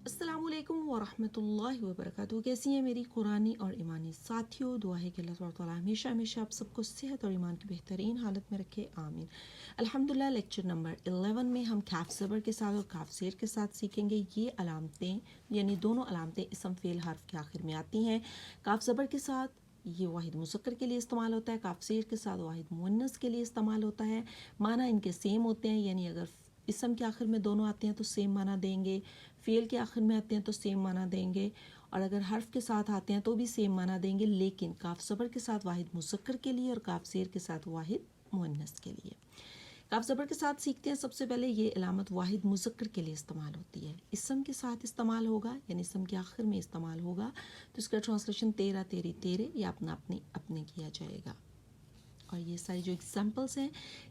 अस्सलाम वालेकुम वरहमतुल्लाहि वबरकातुहू। कैसी हैं मेरी कुरानी और ईमानी साथियों। दुआ है कि अल्लाह तबारक व तआला हमेशा हमेशा आप सबको सेहत और ईमान की बेहतरीन हालत में रखे, आमीन। अल्हम्दुलिल्लाह। लेक्चर नंबर 11 में हम काफ ज़बर के साथ और काफ ज़ेर के साथ सीखेंगे। ये अलामतें यानी दोनों अलामतें इसम फ़ेल हर्फ के आखिर में आती हैं। काफ ज़बर के साथ ये वाहिद मुज़क्कर के लिए इस्तेमाल होता है, काफ ज़ेर के साथ वाहिद मुअन्नस के लिए इस्तेमाल होता है। माना इनके सेम होते हैं, यानी अगर इसम के आखिर में दोनों आते हैं तो सेम माना देंगे, फ़ेल के आखिर में आते हैं तो सेम माना देंगे, और अगर हर्फ के साथ आते हैं तो भी सेम माना देंगे। लेकिन काफ ज़बर के साथ वाहिद मुज़क्कर के लिए और काफ ज़ेर के साथ वाहिद मुअन्नस के लिए। काफ ज़बर के साथ सीखते हैं। सबसे पहले ये अलामत वाहिद मुज़क्कर के लिए इस्तेमाल होती है, इसम के साथ इस्तेमाल होगा, यानी इसम के आखिर में इस्तेमाल होगा तो इसका ट्रांसलेशन तेरह तेरी तेरे या अपना अपने अपने किया जाएगा। और ये सारी जो एग्जाम्पल्स हैं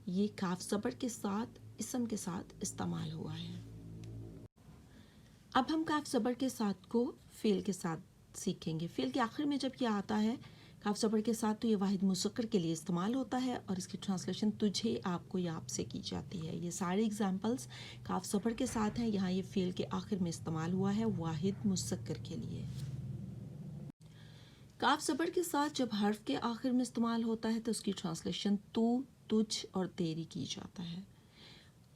ये काफ ज़बर के साथ इसम के साथ इस्तेमाल हुआ है। अब हम काफ ज़बर के साथ को फ़ेल के साथ सीखेंगे। फ़ेल के आखिर में जब ये आता है काफ ज़बर के साथ तो ये वाहिद मुज़क्कर के लिए इस्तेमाल होता है और इसकी ट्रांसलेशन तुझे, आपको या आपसे की जाती है। ये सारे एग्जाम्पल्स काफ ज़बर के साथ हैं। यहाँ ये फ़ेल के आखिर में इस्तेमाल हुआ है वाहिद मुज़क्कर के लिए। काफ ज़बर के साथ जब हर्फ के आखिर में इस्तेमाल होता है तो उसकी ट्रांसलेशन तू, तुझ और तेरी की जाता है।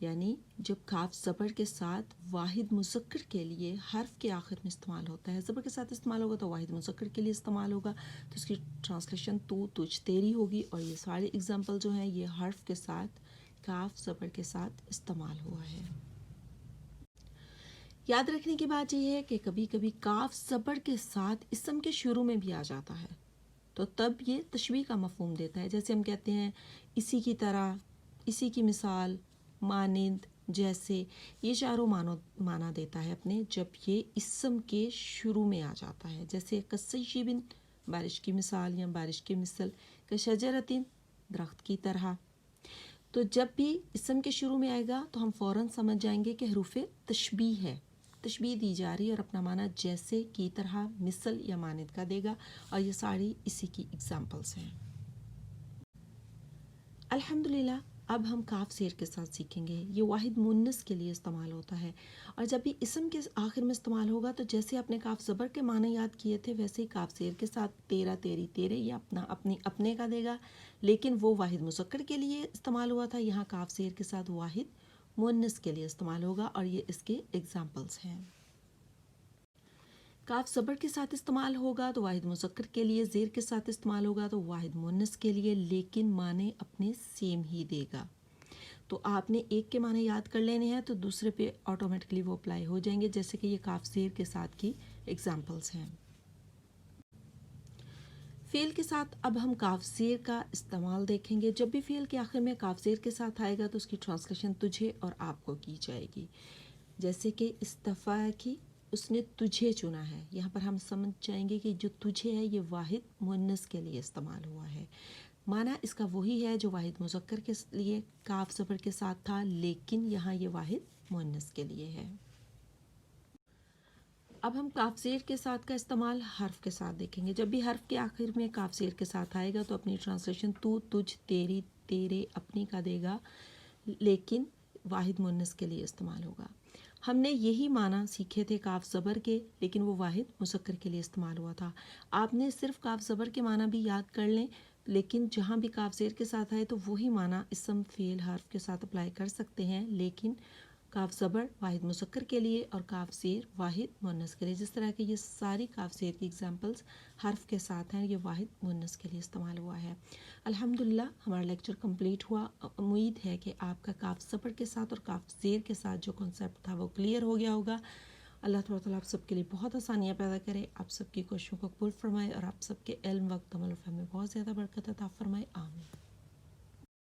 यानी जब काफ ज़बर के साथ वाहिद मुज़क्कर के लिए हर्फ के आखिर में इस्तेमाल होता है, ज़बर के साथ इस्तेमाल होगा तो वाहिद मुज़क्कर के लिए इस्तेमाल होगा तो इसकी ट्रांसलेशन तू, तुझ, तेरी होगी। और ये सारे एग्जाम्पल जो हैं ये हर्फ के साथ काफ ज़बर के साथ इस्तेमाल हुआ है। याद रखने की बात यह है कि कभी कभी काफ ज़बर के साथ इसम के शुरू में भी आ जाता है तो तब ये तशबीह का मफ़हूम देता है। जैसे हम कहते हैं इसी की तरह, इसी की मिसाल, मानिंद, जैसे, ये चारों माना देता है अपने जब ये इसम के शुरू में आ जाता है। जैसे कस्सैयिबिन, बारिश की मिसाल या बारिश की मिसल, कशजरतिन, दरख्त की तरह। तो जब भी इसम के शुरू में आएगा तो हम फ़ौरन समझ जाएंगे कि हरूफ तशबीह है, तशबीह दी जा रही है और अपना माना जैसे, की तरह, मिसल या मानिद का देगा। और ये सारी इसी की एग्जाम्पल्स हैं। अल्हम्दुलिल्लाह। अब हम काफ ज़ेर के साथ सीखेंगे। ये वाहिद मुन्नस के लिए इस्तेमाल होता है और जब भी इसम के आखिर में इस्तेमाल होगा तो जैसे आपने काफ ज़बर के माने याद किए थे वैसे ही काफ ज़ेर के साथ तेरा, तेरी, तेरे या अपना अपनी अपने का देगा। लेकिन वो वाहिद मुज़क्कर के लिए इस्तेमाल हुआ था, यहाँ काफ ज़ेर के साथ वाहिद मुन्नस के लिए इस्तेमाल होगा और ये इसके एग्जाम्पल्स हैं। काफ ज़बर के साथ इस्तेमाल होगा तो वाहिद मुज़क्कर के लिए, ज़ेर के साथ इस्तेमाल होगा तो वाहिद मुन्नस के लिए, लेकिन माने अपने सेम ही देगा। तो आपने एक के माने याद कर लेने हैं तो दूसरे पे ऑटोमेटिकली वो अप्लाई हो जाएंगे, जैसे कि ये काफ ज़ेर के साथ की एग्जाम्पल्स हैं। फ़ेल के साथ अब हम काफ ज़ेर का इस्तेमाल देखेंगे। जब भी फ़ेल के आखिर में काफ ज़ेर के साथ आएगा तो उसकी ट्रांसलेशन तुझे और आपको की जाएगी। जैसे कि इस्तफ़ा की, उसने तुझे चुना है, यहाँ पर हम समझ जाएंगे कि जो तुझे है ये वाहिद मुन्नस के लिए इस्तेमाल हुआ है। माना इसका वही है जो वाहिद मुज़क्कर के लिए काफ ज़बर के साथ था, लेकिन यहाँ ये वाहिद मुन्नस के लिए है। अब हम काफ ज़ेर के साथ का इस्तेमाल हर्फ के साथ देखेंगे। जब भी हर्फ के आखिर में काफ ज़ेर के साथ आएगा तो अपनी ट्रांसलेशन तू, तुझ, तेरी, तेरे, अपनी का देगा, लेकिन वाहिद मुन्नस के लिए इस्तेमाल होगा। हमने यही माना सीखे थे काफ ज़बर के, लेकिन वो वाहिद मुज़क्कर के लिए इस्तेमाल हुआ था। आपने सिर्फ काफ ज़बर के माना भी याद कर लें, लेकिन जहाँ भी काफ ज़ेर के साथ आए तो वही माना इसम फ़ेल हर्फ के साथ अप्लाई कर सकते हैं, लेकिन काफ ज़बर वाहिद मुज़क्कर के लिए और काफ ज़ेर वाहिद मुन्नस के लिए। जिस तरह के ये सारी काफ ज़ेर की एग्जांपल्स हर्फ के साथ हैं, ये वाहिद मुन्नस के लिए इस्तेमाल हुआ है। अल्हम्दुलिल्लाह हमारा लेक्चर कंप्लीट हुआ। उम्मीद है कि आपका काफ ज़बर के साथ और काफ ज़ेर के साथ जो कॉन्सेप्ट था वो क्लियर हो गया होगा। अल्लाह ताला आप सबके लिए बहुत आसानियाँ पैदा करे, आप सबकी कोशिशों को कबूल फरमाए और आप सबके इल्म, वक्त, अमल और फहम में बहुत ज़्यादा बरकत अता फरमाए, आमीन।